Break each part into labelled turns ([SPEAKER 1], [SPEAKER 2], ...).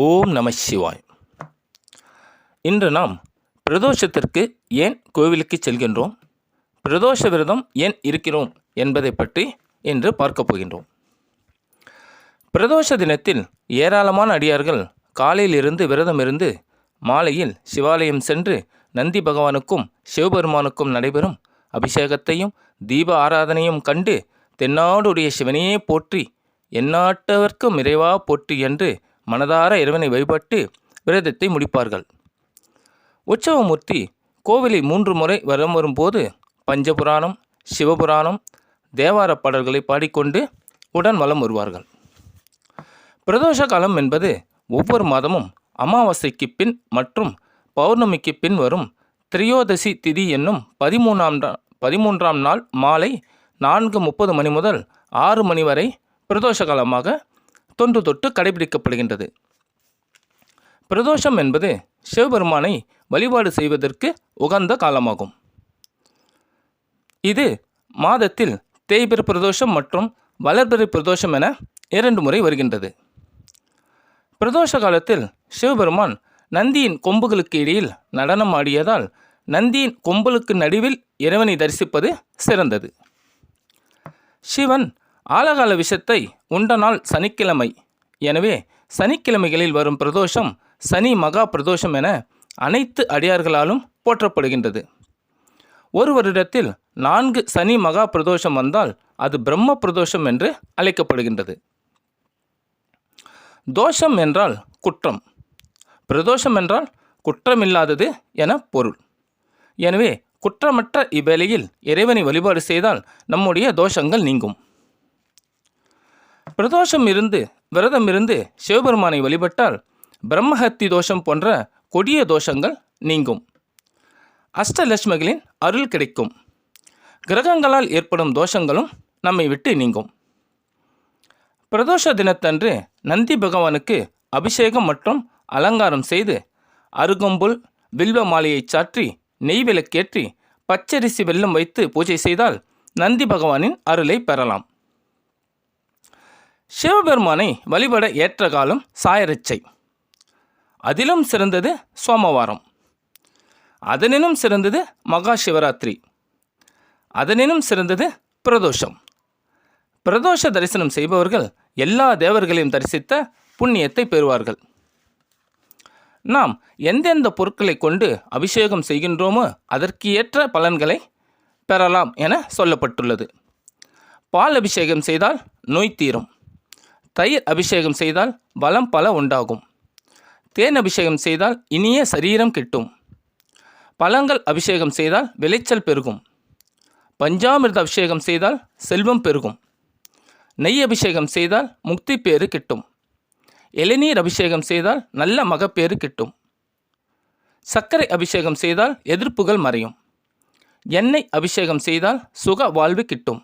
[SPEAKER 1] ஓம் நம சிவாய். இன்று நாம் பிரதோஷத்திற்கு ஏன் கோவிலுக்கு செல்கின்றோம், பிரதோஷ விரதம் ஏன் இருக்கிறோம் என்பதை பற்றி இன்று பார்க்கப் போகின்றோம். பிரதோஷ தினத்தில் ஏராளமான அடியார்கள் காலையிலிருந்து விரதம் இருந்து மாலையில் சிவாலயம் சென்று நந்தி பகவானுக்கும் சிவபெருமானுக்கும் நடைபெறும் அபிஷேகத்தையும் தீப ஆராதனையும் கண்டு தென்னாடுடைய சிவனையே போற்றி எந்நாட்டவர்க்கும் இறைவா போற்றி என்று மனதார இறைவனை வழிபட்டு விரதத்தை முடிப்பார்கள். உற்சவமூர்த்தி கோவிலை 3 முறை வலம் வரும்போது பஞ்சபுராணம், சிவபுராணம், தேவார பாடல்களை பாடிக்கொண்டு உடன் வலம் வருவார்கள். பிரதோஷ காலம் என்பது ஒவ்வொரு மாதமும் அமாவாசைக்கு பின் மற்றும் பௌர்ணமிக்கு பின் வரும் திரையோதசி திதி என்னும் 13ஆம் நாள் மாலை 4:30 மணி முதல் 6 மணி வரை பிரதோஷ காலமாக தொன்று தொட்டு கடைபிடிக்கப்படுகின்றது. பிரதோஷம் என்பது சிவபெருமானை வழிபாடு செய்வதற்கு உகந்த காலமாகும். இது மாதத்தில் தேய்பிறை பிரதோஷம் மற்றும் வளர்பிறை பிரதோஷம் என 2 முறை வருகின்றது. பிரதோஷ காலத்தில் சிவபெருமான் நந்தியின் கொம்புகளுக்கு இடையில் நடனம் ஆடியதால் நந்தியின் கொம்புகளுக்கு நடுவில் இறைவனை தரிசிப்பது சிறந்தது. சிவன் ஆலகால விஷத்தை உண்ட நாள் சனிக்கிழமை. எனவே சனிக்கிழமைகளில் வரும் பிரதோஷம் சனி மகா பிரதோஷம் என அனைத்து அடியார்களாலும் போற்றப்படுகின்றது. ஒரு வருடத்தில் 4 சனி மகா பிரதோஷம் வந்தால் அது பிரம்ம பிரதோஷம் என்று அழைக்கப்படுகின்றது. தோஷம் என்றால் குற்றம், பிரதோஷம் என்றால் குற்றமில்லாதது என பொருள். எனவே குற்றமற்ற இவ்வேளையில் இறைவனை வழிபாடு செய்தால் நம்முடைய தோஷங்கள் நீங்கும். பிரதோஷம் இருந்து விரதம் இருந்து சிவபெருமானை வழிபட்டால் பிரம்மஹத்தி தோஷம் போன்ற கொடிய தோஷங்கள் நீங்கும். அஷ்டலட்சுமிகளின் அருள் கிடைக்கும். கிரகங்களால் ஏற்படும் தோஷங்களும் நம்மை விட்டு நீங்கும். பிரதோஷ தினத்தன்று நந்தி பகவானுக்கு அபிஷேகம் மற்றும் அலங்காரம் செய்து அருகம்புல் வில்வ மாலையை சாற்றி நெய் விளக்கேற்றி பச்சரிசி வெல்லம் வைத்து பூஜை செய்தால் நந்தி பகவானின் அருளை பெறலாம். சிவபெருமானை வழிபட ஏற்ற காலம் சாயரட்சை. அதிலும் சிறந்தது சோமவாரம். அதனினும் சிறந்தது மகா சிவராத்திரி. அதனினும் சிறந்தது பிரதோஷம். பிரதோஷ தரிசனம் செய்பவர்கள் எல்லா தேவர்களையும் தரிசித்த புண்ணியத்தை பெறுவார்கள். நாம் எந்தெந்த பொருட்களை கொண்டு அபிஷேகம் செய்கின்றோமோ அதற்கு ஏற்ற பலன்களை பெறலாம் என சொல்லப்பட்டுள்ளது. பால் அபிஷேகம் செய்தால் நோய் தீரும். தயிர் அபிஷேகம் செய்தால் பலம் பல உண்டாகும். தேன் அபிஷேகம் செய்தால் இனிய சரீரம் கிட்டும். பழங்கள் அபிஷேகம் செய்தால் விளைச்சல் பெருகும். பஞ்சாமிர்த அபிஷேகம் செய்தால் செல்வம் பெருகும். நெய் அபிஷேகம் செய்தால் முக்தி பேறு கிட்டும். இளநீர் அபிஷேகம் செய்தால் நல்ல மகப்பேறு கிட்டும். சர்க்கரை அபிஷேகம் செய்தால் எதிர்ப்புகள் மறையும். எண்ணெய் அபிஷேகம் செய்தால் சுக வாழ்வு கிட்டும்.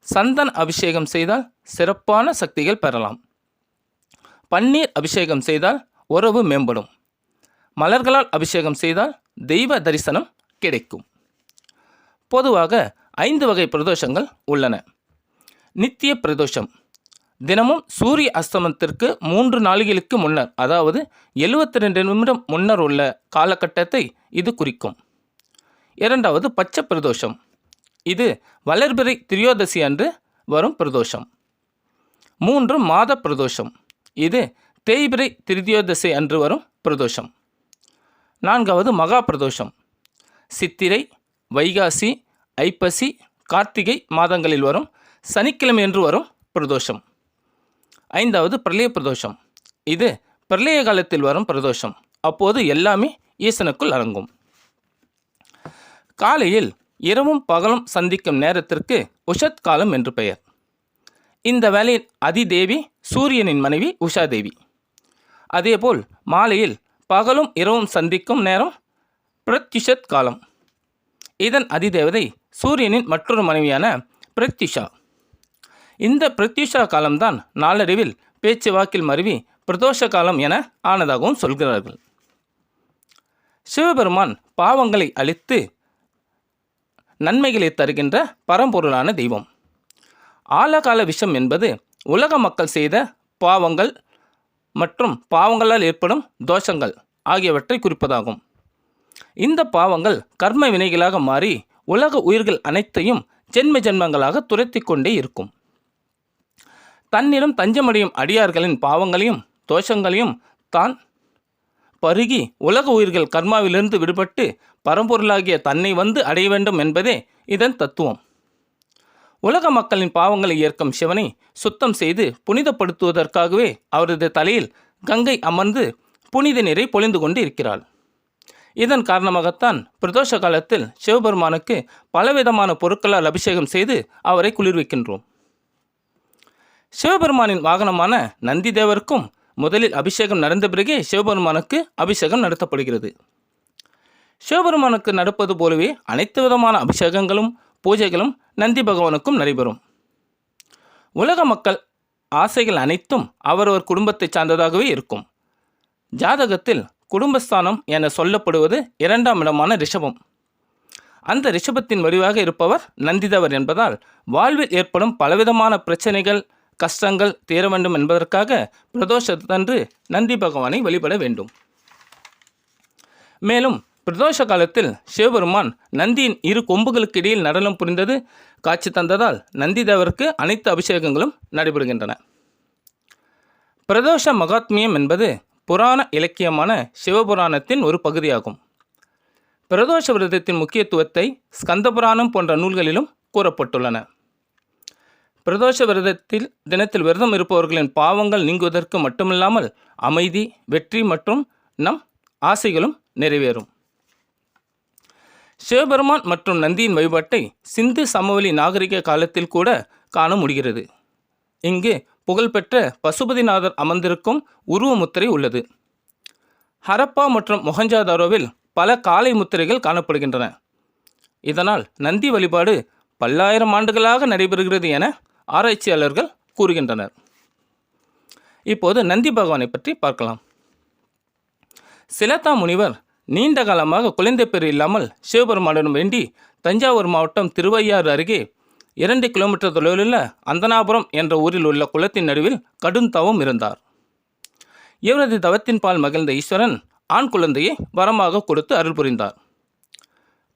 [SPEAKER 1] சந்தன அபிஷேகம் செய்தால் சிறப்பான சக்திகள் பெறலாம். பன்னீர் அபிஷேகம் செய்தால் உறவு மேம்படும். மலர்களால் அபிஷேகம் செய்தால் தெய்வ தரிசனம் கிடைக்கும். பொதுவாக 5 வகை பிரதோஷங்கள் உள்ளன. நித்திய பிரதோஷம் தினமும் சூரிய அஸ்தமனத்திற்கு 3 நாளிகைகளுக்கு முன்னர், அதாவது 72 நிமிடம் முன்னர் உள்ள காலகட்டத்தை இது குறிக்கும். 2வது பச்சை பிரதோஷம். இது வளர்பிறை திரையோதசி அன்று வரும் பிரதோஷம். 3 மாத பிரதோஷம். இது தேய்பிறை திரையோதசி அன்று வரும் பிரதோஷம். 4வது மகா பிரதோஷம். சித்திரை, வைகாசி, ஐப்பசி, கார்த்திகை மாதங்களில் வரும் சனிக்கிழமை என்று வரும் பிரதோஷம். 5வது பிரளய பிரதோஷம். இது பிரளய காலத்தில் வரும் பிரதோஷம். அப்போது எல்லாமே ஈசனுக்குள் அடங்கும். காலையில் இரவும் பகலும் சந்திக்கும் நேரத்திற்கு உஷத் காலம் என்று பெயர். இந்த வேளையில் அதிதேவி சூரியனின் மனைவி உஷாதேவி. அதேபோல் மாலையில் பகலும் இரவும் சந்திக்கும் நேரம் பிரத்யுஷத் காலம். இதன் அதிதேவதை சூரியனின் மற்றொரு மனைவியான பிரத்யுஷா. இந்த பிரத்யுஷா காலம்தான் நாளடைவில் பேச்சு வாக்கில் மருவி பிரதோஷ காலம் என ஆனதாகவும் சொல்கிறார்கள். சிவபெருமான் பாவங்களை அழித்து நன்மைகளை தருகின்ற பரம்பொருளான தெய்வம். ஆலகால விஷம் என்பது உலக மக்கள் செய்த பாவங்கள் மற்றும் பாவங்களால் ஏற்படும் தோஷங்கள் ஆகியவற்றை குறிப்பதாகும். இந்த பாவங்கள் கர்ம வினைகளாக மாறி உலக உயிர்கள் அனைத்தையும் ஜென்ம ஜென்மங்களாக துரத்தி கொண்டே இருக்கும். தன்னிடம் தஞ்சமடையும் அடியார்களின் பாவங்களையும் தோஷங்களையும் தான் பருகி உலக உயிர்கள் கர்மாவிலிருந்து விடுபட்டு பரம்பொருளாகிய தன்னை வந்து அடைய வேண்டும் என்பதே இதன் தத்துவம். உலக மக்களின் பாவங்களை ஏற்கும் சிவனை சுத்தம் செய்து புனிதப்படுத்துவதற்காகவே அவரது தலையில் கங்கை அமர்ந்து புனித நீரை பொழிந்து கொண்டு இருக்கிறாள். இதன் காரணமாகத்தான் பிரதோஷ காலத்தில் சிவபெருமானுக்கு பலவிதமான பொருட்களால் அபிஷேகம் செய்து அவரை குளிர்விக்கின்றோம். சிவபெருமானின் வாகனமான நந்தி தேவருக்கும் முதலில் அபிஷேகம் நடந்த பிறகே சிவபெருமானுக்கு அபிஷேகம் நடத்தப்படுகிறது. சிவபெருமானுக்கு நடப்பது போலவே அனைத்து விதமான அபிஷேகங்களும் பூஜைகளும் நந்தி பகவானுக்கும் நடைபெறும். உலக மக்கள் ஆசைகள் அனைத்தும் அவரவர் குடும்பத்தை சார்ந்ததாகவே இருக்கும். ஜாதகத்தில் குடும்பஸ்தானம் என சொல்லப்படுவது 2ஆம் இடமான ரிஷபம். அந்த ரிஷபத்தின் வடிவாக இருப்பவர் நந்திதேவர் என்பதால் வாழ்வில் ஏற்படும் பலவிதமான பிரச்சனைகள் கஷ்டங்கள் தீர வேண்டும் என்பதற்காக பிரதோஷத்தன்று நந்தி பகவானை வழிபட வேண்டும். மேலும் பிரதோஷ காலத்தில் சிவபெருமான் நந்தியின் 2 கொம்புகளுக்கு இடையில் நடனம் புரிந்தது காட்சி தந்ததால் நந்திதேவருக்கு அனைத்து அபிஷேகங்களும் நடைபெறுகின்றன. பிரதோஷ மகாத்மியம் என்பது புராண இலக்கியமான சிவபுராணத்தின் ஒரு பகுதியாகும். பிரதோஷ விரதத்தின் முக்கியத்துவத்தை ஸ்கந்த புராணம் போன்ற நூல்களிலும் கூறப்பட்டுள்ளன. பிரதோஷ விரதத்தில் தினத்தில் விரதம் இருப்பவர்களின் பாவங்கள் நீங்குவதற்கு மட்டுமில்லாமல் அமைதி, வெற்றி மற்றும் நம் ஆசைகளும் நிறைவேறும். சிவபெருமான் மற்றும் நந்தியின் வழிபாட்டை சிந்து சமவெளி நாகரிக காலத்தில் கூட காண முடிகிறது. இங்கு புகழ்பெற்ற பசுபதிநாதர் அமர்ந்திருக்கும் உருவ முத்திரை உள்ளது. ஹரப்பா மற்றும் மொஹஞ்சதாரோவில் பல காளை முத்திரைகள் காணப்படுகின்றன. இதனால் நந்தி வழிபாடு பல்லாயிரம் ஆண்டுகளாக நடைபெறுகிறது என ஆராய்ச்சியாளர்கள் கூறுகின்றனர். இப்போது நந்தி பகவானை பற்றி பார்க்கலாம். சிலதா முனிவர் நீண்ட காலமாக குழந்தை பேறு இல்லாமல் சிவபெருமானிடம் வேண்டி தஞ்சாவூர் மாவட்டம் திருவையாறு அருகே 2 கிலோமீட்டர் தொலைவிலுள்ள அந்தனாபுரம் என்ற ஊரில் உள்ள குளத்தின் நடுவில் கடும் தவம் இருந்தார். இவரது தவத்தின் பால் மகிழ்ந்த ஈஸ்வரன் ஆண் குழந்தையை வரமாக கொடுத்து அருள் புரிந்தார்.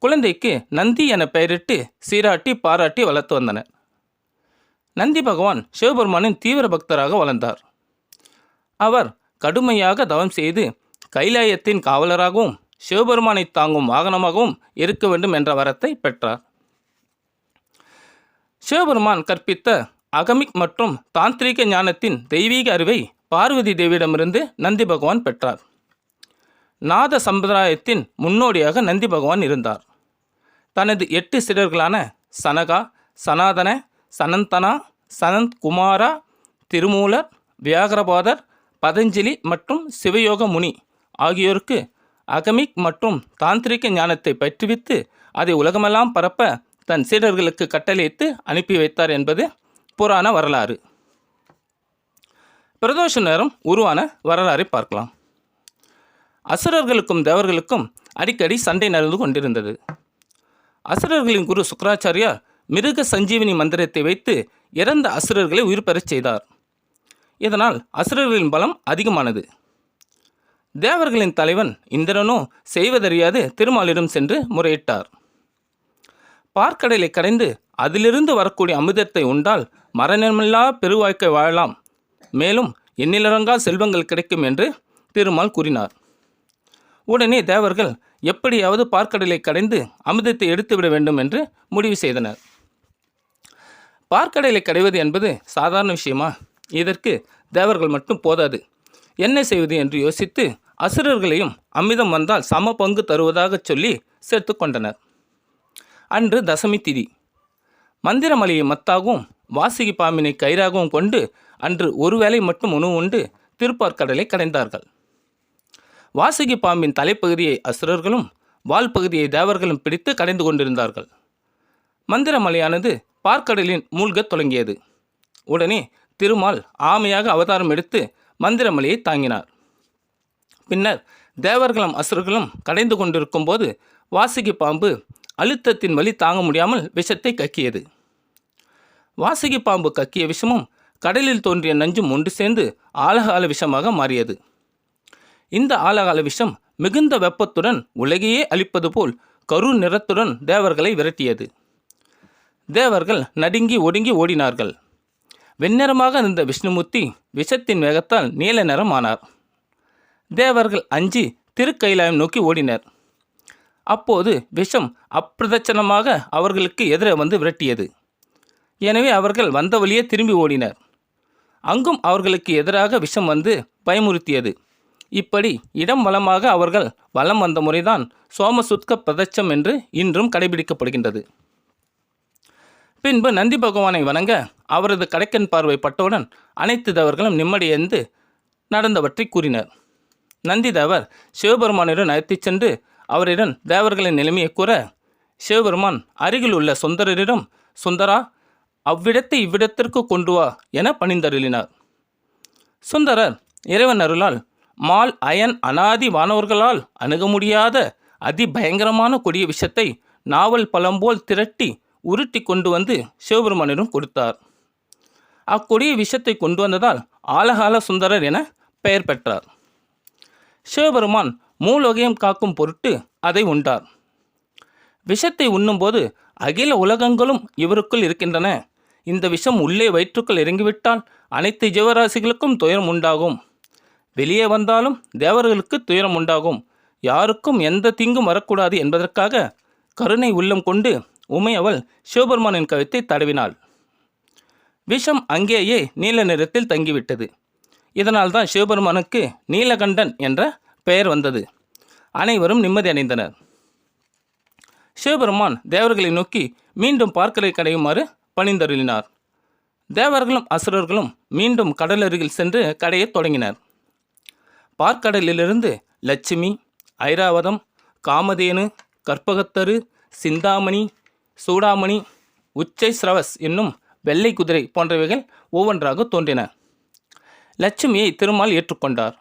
[SPEAKER 1] குழந்தைக்கு நந்தி என பெயரிட்டு சீராட்டி பாராட்டி வளர்த்து வந்தனர். நந்தி பகவான் சிவபெருமானின் தீவிர பக்தராக வளர்ந்தார். அவர் கடுமையாக தவம் செய்து கைலாயத்தின் காவலராகவும் சிவபெருமானை தாங்கும் வாகனமாகவும் இருக்க வேண்டும் என்ற வரத்தை பெற்றார். சிவபெருமான் கற்பித்த அகமிக் மற்றும் தாந்திரிக ஞானத்தின் தெய்வீக அறிவை பார்வதி தேவியிடமிருந்து நந்தி பகவான் பெற்றார். நாத சம்பிரதாயத்தின் முன்னோடியாக நந்தி பகவான் இருந்தார். தனது 8 சீடர்களான சனகா, சனாதன, சனந்தனா, சனந்த் குமாரா, திருமூலர், வியாகரபாதர், பதஞ்சலி மற்றும் சிவயோக முனி ஆகியோருக்கு அகமிக் மற்றும் தாந்திரிக ஞானத்தை பயிற்றுவித்து அதை உலகமெல்லாம் பரப்ப தன் சீடர்களுக்கு கட்டளையிட்டு அனுப்பி வைத்தார் என்பது புராண வரலாறு. பிரதோஷ நேரம் உருவான வரலாறை பார்க்கலாம். அசுரர்களுக்கும் தேவர்களுக்கும் அடிக்கடி சண்டை நடந்து கொண்டிருந்தது. அசுரர்களின் குரு சுக்கராச்சாரியார் மிருக சஞ்சீவினி மந்திரத்தை வைத்து இறந்த அசுரர்களை உயிர் பெறச் செய்தார். இதனால் அசுரர்களின் பலம் அதிகமானது. தேவர்களின் தலைவன் இந்திரனோ செய்வதறியாது திருமாலிடம் சென்று முறையிட்டார். பார்க்கடலை கடைந்து அதிலிருந்து வரக்கூடிய அமிர்தத்தை உண்டால் மரணமில்லா பெருவாழ்க்கை வாழலாம், மேலும் எண்ணிலடங்கா செல்வங்கள் கிடைக்கும் என்று திருமால் கூறினார். உடனே தேவர்கள் எப்படியாவது பார்க்கடலை கடைந்து அமிர்தத்தை எடுத்துவிட வேண்டும் என்று முடிவு செய்தனர். பார்க்கடலை கடைவது என்பது சாதாரண விஷயமா? இதற்கு தேவர்கள் மட்டும் போதாது, என்ன செய்வது என்று யோசித்து அசுரர்களையும் அமிர்தம் வந்தால் சம பங்கு தருவதாக சொல்லி சேர்த்து கொண்டனர். அன்று தசமி திதி. மந்திரமலையை மத்தாகவும் வாசுகி பாம்பினை கயிறாகவும் கொண்டு அன்று ஒருவேளை மட்டும் உணவு உண்டு திருப்பார்க்கடலை கடைந்தார்கள். வாசுகி பாம்பின் தலைப்பகுதியை அசுரர்களும் வால் பகுதியை தேவர்களும் பிடித்து கடைந்து கொண்டிருந்தார்கள். மந்திரமலையானது பார்க்கடலின் மூழ்கத் தொடங்கியது. உடனே திருமால் ஆமையாக அவதாரம் எடுத்து மந்திரமலையை தாங்கினார். பின்னர் தேவர்களும் அசுரர்களும் கடைந்து கொண்டிருக்கும் போது வாசுகி பாம்பு அழுத்தத்தின் வலி தாங்க முடியாமல் விஷத்தை கக்கியது. வாசுகி பாம்பு கக்கிய விஷமும் கடலில் தோன்றிய நஞ்சும் ஒன்று சேர்ந்து ஆலகால விஷமாக மாறியது. இந்த ஆலகால விஷம் மிகுந்த வெப்பத்துடன் உலகையே அழிப்பது போல் கரு நிறத்துடன் தேவர்களை விரட்டியது. தேவர்கள் நடுங்கி ஒடுங்கி ஓடினார்கள். வெண்ணிறமாக இருந்த விஷ்ணுமூர்த்தி விஷத்தின் வேகத்தால் நீல நிறம் ஆனார். தேவர்கள் அஞ்சி திருக்கைலாயம் நோக்கி ஓடினர். அப்போது விஷம் அப்பிரதட்சணமாக அவர்களுக்கு எதிரே வந்து விரட்டியது. எனவே அவர்கள் வந்த வழியே திரும்பி ஓடினர். அங்கும் அவர்களுக்கு எதிராக விஷம் வந்து பயமுறுத்தியது. இப்படி இடம் வலமாக அவர்கள் வலம் வந்த முறைதான் சோமசுத்க பிரதட்சம் என்று இன்றும் கடைபிடிக்கப்படுகின்றது. பின்பு நந்தி பகவானை வணங்க அவரது கடைக்கண் பார்வை பட்டவுடன் அனைத்து தேவர்களும் நிம்மதியடைந்து நடந்தவற்றை கூறினர். நந்தி தேவர் சிவபெருமானிடம் அழைத்துச் சென்று அவரிடம் தேவர்களின் நிலைமையை கூற, சிவபெருமான் அருகில் உள்ள சுந்தரரிடம், சுந்தரா, அவ்விடத்தை இவ்விடத்திற்கு கொண்டு வா என பணிந்தருளினார். சுந்தரர் இறைவன் அருளால் மால் அயன் அனாதி வானவர்களால் அணுக முடியாத அதிபயங்கரமான கொடிய விஷத்தை நாவல் பழம்போல் திரட்டி உருட்டி கொண்டு வந்து சிவபெருமானிடம் கொடுத்தார். அக்கொடிய விஷத்தை கொண்டு வந்ததால் ஆலகால சுந்தரர் என பெயர் பெற்றார். சிவபெருமான் மூலோகையம் காக்கும் பொருட்டு அதை உண்டார். விஷத்தை உண்ணும்போது அகில உலகங்களும் இவருக்குள் இருக்கின்றன. இந்த விஷம் உள்ளே வயிற்றுக்குள் இறங்கிவிட்டால் அனைத்து ஜீவராசிகளுக்கும் துயரம் உண்டாகும். வெளியே வந்தாலும் தேவர்களுக்கு துயரம் உண்டாகும். யாருக்கும் எந்த தீங்கும் வரக்கூடாது என்பதற்காக கருணை உள்ளம் கொண்டு உமையவள் சிவபெருமானின் கழுத்தை தடவினாள். விஷம் அங்கேயே நீல நிறத்தில் தங்கிவிட்டது. இதனால்தான் சிவபெருமானுக்கு நீலகண்டன் என்ற பெயர் வந்தது. அனைவரும் நிம்மதி அடைந்தனர். சிவபெருமான் தேவர்களை நோக்கி மீண்டும் பார்க்கடலை கடையுமாறு பணிந்தருளினார். தேவர்களும் அசுரர்களும் மீண்டும் கடலருகில் சென்று கடையத் தொடங்கினர். பார்க்கடலிலிருந்து லட்சுமி, ஐராவதம், காமதேனு, கற்பகத்தரு, சிந்தாமணி, சூடாமணி, உச்சை ஸ்ரவஸ் என்னும் வெள்ளை குதிரை போன்றவைகள் ஒவ்வொன்றாக தோன்றின. லட்சுமியை திருமால் ஏற்றுக்கொண்டார்.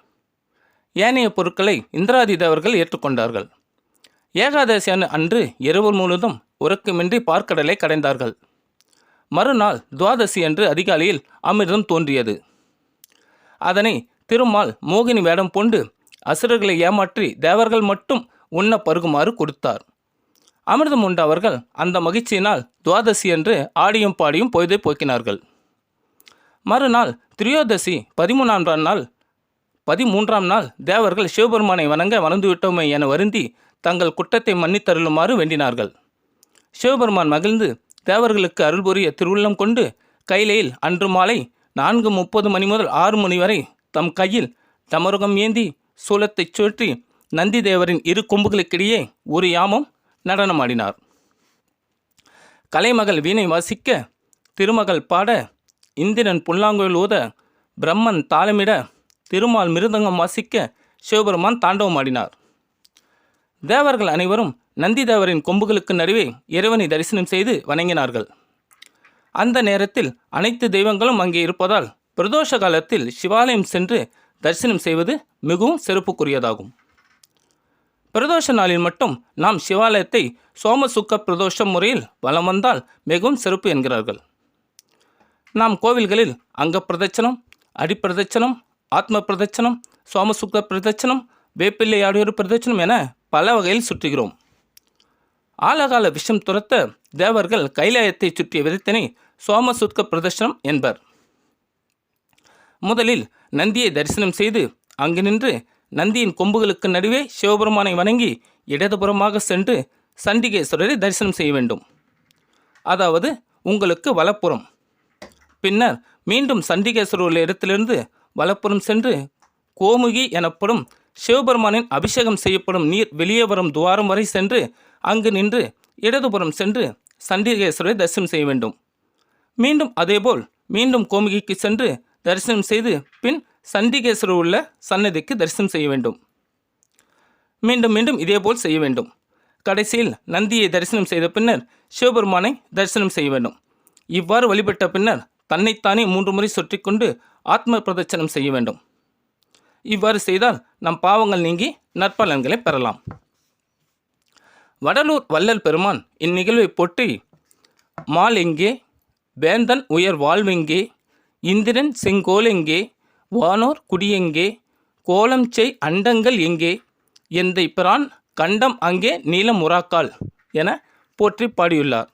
[SPEAKER 1] ஏனைய பொருட்களை இந்திராதி தேவர்கள் ஏற்றுக்கொண்டார்கள். ஏகாதசி அன்று இரவு முழுவதும் உறக்கமின்றி பார்க்கடலை கடைந்தார்கள். மறுநாள் துவாதசி அன்று அதிகாலையில் அமிர்தம் தோன்றியது. அதனை திருமால் மோகினி வேடம் பூண்டு அசுரர்களை ஏமாற்றி தேவர்கள் மட்டும் உண்ண பருகுமாறு கொடுத்தார். அமிர்தம் உண்ட அவர்கள் அந்த மகிழ்ச்சியினால் துவாதசி அன்று ஆடியும் பாடியும் பொழுதை போக்கினார்கள். மறுநாள் திரியோதசி 13ஆம் நாள் தேவர்கள் சிவபெருமானை வணங்க மறந்துவிட்டோமே என வருந்தி தங்கள் குற்றத்தை மன்னித்தருளுமாறு வேண்டினார்கள். சிவபெருமான் மகிழ்ந்து தேவர்களுக்கு அருள்புரிய திருவுள்ளம் கொண்டு கைலையில் அன்று மாலை 4:30 மணி முதல் 6 மணி வரை தம் கையில் டமருகம் ஏந்தி சூலத்தைச் சுற்றி நந்தி தேவரின் இரு கொம்புகளுக்கிடையே ஒரு யாமம் நடனமாடினார். கலைமகள் வீணை வாசிக்க, திருமகள் பாட, இந்திரன் புல்லாங்குழல் ஊத, பிரம்மன் தாளமிட, திருமால் மிருதங்கம் வாசிக்க சிவபெருமான் தாண்டவமாடினார். தேவர்கள் அனைவரும் நந்தி தேவரின் கொம்புகளுக்கு நடுவே இறைவனை தரிசனம் செய்து வணங்கினார்கள். அந்த நேரத்தில் அனைத்து தெய்வங்களும் அங்கே இருப்பதால் பிரதோஷ காலத்தில் சிவாலயம் சென்று தரிசனம் செய்வது மிகவும் சிறப்புக்குரியதாகும். பிரதோஷ நாளில் மட்டும் நாம் சிவாலயத்தை சோமசுக்க பிரதோஷம் முறையில் வலம் வந்தால் மிகவும் சிறப்பு என்கிறார்கள். நாம் கோவில்களில் அங்க பிரதட்சணம், அடிப்பிரதட்சணம், ஆத்ம பிரதட்சணம், சோமசுக்க பிரதட்சணம், வேப்பிள்ளை ஆடியோர் பிரதட்சணம் என பல வகையில் சுற்றுகிறோம். ஆலகால விஷம் துரத்த தேவர்கள் கைலாயத்தை சுற்றிய விதத்தினை சோமசுக்க பிரதட்சணம் என்பர். முதலில் நந்தியை தரிசனம் செய்து அங்கு நின்று நந்தியின் கொம்புகளுக்கு நடுவே சிவபெருமானை வணங்கி இடதுபுறமாக சென்று சண்டிகேஸ்வரரை தரிசனம் செய்ய வேண்டும். அதாவது உங்களுக்கு வலப்புறம். பின்னர் மீண்டும் சண்டிகேஸ்வரர் உள்ள இடத்திலிருந்து வலப்புறம் சென்று கோமுகி எனப்படும் சிவபெருமானின் அபிஷேகம் செய்யப்படும் நீர் வெளியே வரும் துவாரம் வரை சென்று அங்கு நின்று இடதுபுறம் சென்று சண்டிகேஸ்வரரை தரிசனம் செய்ய வேண்டும். மீண்டும் அதேபோல் மீண்டும் கோமுகிக்கு சென்று தரிசனம் செய்து பின் சண்டிகேஸ்வரர் உள்ள சன்னதிக்கு தரிசனம் செய்ய வேண்டும். மீண்டும் மீண்டும் இதேபோல் செய்ய வேண்டும். கடைசியில் நந்தியை தரிசனம் செய்த பின்னர் சிவபெருமானை தரிசனம் செய்ய வேண்டும். இவ்வாறு வழிபட்ட பின்னர் தன்னைத்தானே 3 முறை சுற்றி கொண்டு ஆத்ம பிரதட்சணம் செய்ய வேண்டும். இவ்வாறு செய்தால் நம் பாவங்கள் நீங்கி நற்பலன்களை பெறலாம். வடலூர் வள்ளல் பெருமான் இந்நிகழ்வை போற்றி, மால் எங்கே வேந்தன் உயர் வாழ்வெங்கே, இந்திரன் செங்கோல் எங்கே, வானோர் குடியெங்கே, கோலம் செய் அண்டங்கள் எங்கே, எந்தை பிரான் கண்டம் அங்கே நீலம் உராக்கால் என போற்றி பாடியுள்ளார்.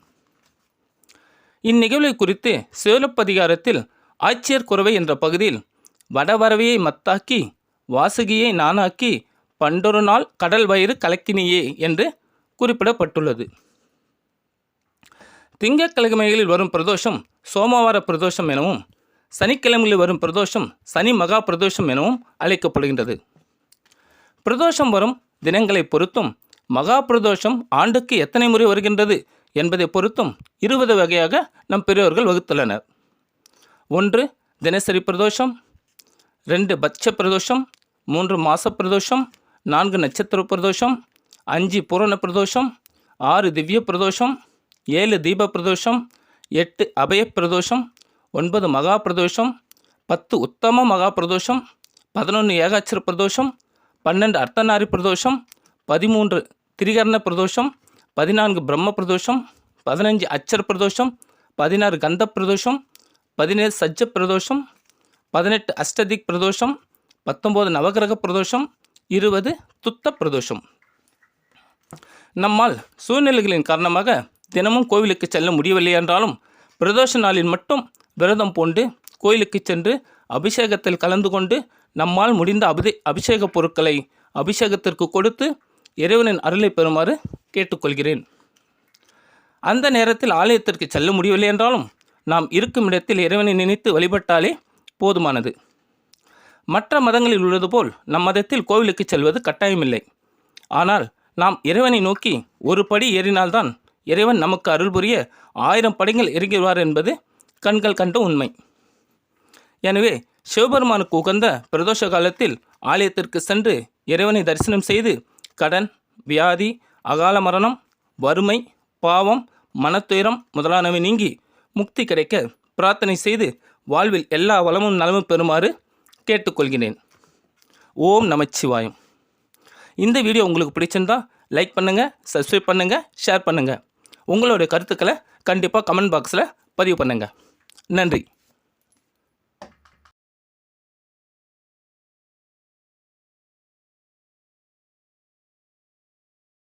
[SPEAKER 1] இந்நிகழ்வை குறித்து சிவலப்பதிகாரத்தில் ஆட்சியர் குரவை என்ற பகுதியில் வடவரவையை மத்தாக்கி வாசுகியை நானாக்கி பண்டொரு நாள் கடல் வயிறு கலக்கினியே என்று குறிப்பிடப்பட்டுள்ளது. திங்கட்கிழமைகளில் வரும் பிரதோஷம் சோமவார பிரதோஷம் எனவும், சனிக்கிழமைகளில் வரும் பிரதோஷம் சனி மகா பிரதோஷம் எனவும் அழைக்கப்படுகின்றது. பிரதோஷம் வரும் தினங்களை பொறுத்தும் மகா பிரதோஷம் ஆண்டுக்கு எத்தனை முறை வருகின்றது என்பதை பொறுத்தும் 20 வகையாக நம் பெரியோர்கள் வகுத்துள்ளனர். 1 தினசரி பிரதோஷம், 2 பட்ச பிரதோஷம், 3 மாச பிரதோஷம், 4 நட்சத்திர பிரதோஷம், 5 பூரண பிரதோஷம், 6 திவ்ய பிரதோஷம், 7 தீப பிரதோஷம், 8 அபய பிரதோஷம், 9 மகா பிரதோஷம், 10 உத்தம மகா பிரதோஷம், 11 ஏகாட்சர பிரதோஷம், 12 அர்த்தநாரி பிரதோஷம், 13 திரிகரண பிரதோஷம், 14 பிரம்ம பிரதோஷம், 15 அச்சர பிரதோஷம், 16 கந்த பிரதோஷம், 17 சஜ்ஜ பிரதோஷம், 18 அஷ்டதிக் பிரதோஷம், 19 நவகிரக பிரதோஷம், 20 துத்த பிரதோஷம். நம்மால் சூழ்நிலைகளின் காரணமாக தினமும் கோவிலுக்கு செல்ல முடியவில்லை என்றாலும் பிரதோஷ நாளில் மட்டும் விரதம் பூண்டு கோயிலுக்கு சென்று அபிஷேகத்தில் கலந்து கொண்டு நம்மால் முடிந்த அபிஷேக பொருட்களை அபிஷேகத்திற்கு கொடுத்து இறைவனின் அருளை பெறுமாறு கேட்டுக்கொள்கிறேன். அந்த நேரத்தில் ஆலயத்திற்கு செல்ல முடியவில்லை என்றாலும் நாம் இருக்கும் இடத்தில் இறைவனை நினைத்து வழிபட்டாலே போதுமானது. மற்ற மதங்களில் உள்ளது போல் நம் மதத்தில் கோவிலுக்கு செல்வது கட்டாயமில்லை. ஆனால் நாம் இறைவனை நோக்கி ஒரு படி ஏறினால்தான் இறைவன் நமக்கு அருள் புரிய 1000 படிகள் இறங்குவார் என்பது கண்கள் கண்ட உண்மை. எனவே சிவபெருமானுக்கு உகந்த பிரதோஷ காலத்தில் ஆலயத்திற்கு சென்று இறைவனை தரிசனம் செய்து கடன், வியாதி, அகால மரணம், வறுமை, பாவம், மனத்துயரம் முதலானவை நீங்கி முக்தி கிடைக்க பிரார்த்தனை செய்து வாழ்வில் எல்லா வளமும் நலமும் பெறுமாறு கேட்டுக்கொள்கிறேன். ஓம் நமச்சிவாயம். இந்த வீடியோ உங்களுக்கு பிடிச்சிருந்தா லைக் பண்ணுங்கள், சப்ஸ்கிரைப் பண்ணுங்கள், ஷேர் பண்ணுங்கள். உங்களுடைய கருத்துக்களை கண்டிப்பாக கமெண்ட் பாக்ஸில் பதிவு பண்ணுங்கள். நன்றி.